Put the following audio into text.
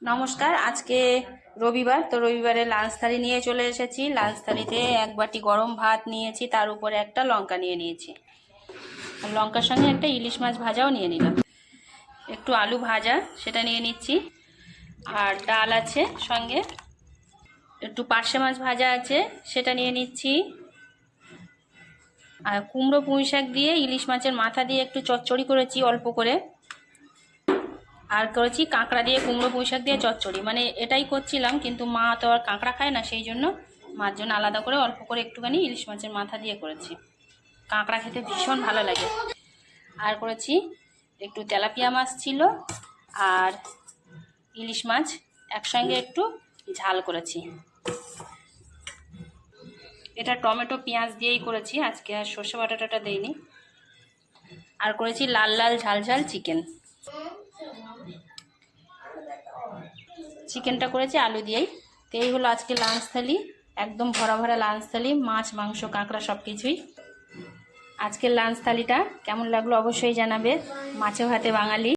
নমস্কার। আজকে রবিবার, তো রবিবারে লাঞ্চ থালি নিয়ে চলে এসেছি। লাঞ্চ থালিতে এক বাটি গরম ভাত নিয়েছি, তার উপরে একটা লঙ্কা নিয়ে নিয়েছি, আর লঙ্কার সঙ্গে একটা ইলিশ মাছ ভাজাও নিয়ে নিলাম। একটু আলু ভাজা সেটা নিয়ে নিচ্ছি, আর ডাল আছে সঙ্গে, একটু পার্শে মাছ ভাজা আছে সেটা নিয়ে নিচ্ছি, আর কুমড়ো পুঁই শাক দিয়ে ইলিশ মাছের মাথা দিয়ে একটু চচ্চড়ি করেছি অল্প করে, আর করেছি কাঁকড়া দিয়ে কুমড়ো পুঁই শাক দিয়ে চচ্চড়ি। মানে এটাই করছিলাম, কিন্তু মা তো আর কাঁকড়া খায় না, সেই জন্য মার জন্য আলাদা করে অল্প করে একটুখানি ইলিশ মাছের মাথা দিয়ে করেছি। কাঁকড়া খেতে ভীষণ ভালো লাগে। আর করেছি একটু তেলাপিয়া মাছ ছিল আর ইলিশ মাছ একসঙ্গে একটু ঝাল করেছি। এটা টমেটো পেঁয়াজ দিয়েই করেছি আজকে, আর সর্ষে বাটাটা দেইনি। আর করেছি লাল লাল ঝাল ঝাল চিকেন। চিকেনটা করেছি আলু দিয়েই। তো এই হলো আজকে লাঞ্চ থালি, একদম ভরা ভরা লাঞ্চ থালি, মাছ মাংস কাঁকড়া সব কিছুই। আজকের লাঞ্চ থালিটা কেমন লাগলো অবশ্যই জানাবে। মাছে ভাতে বাঙালি।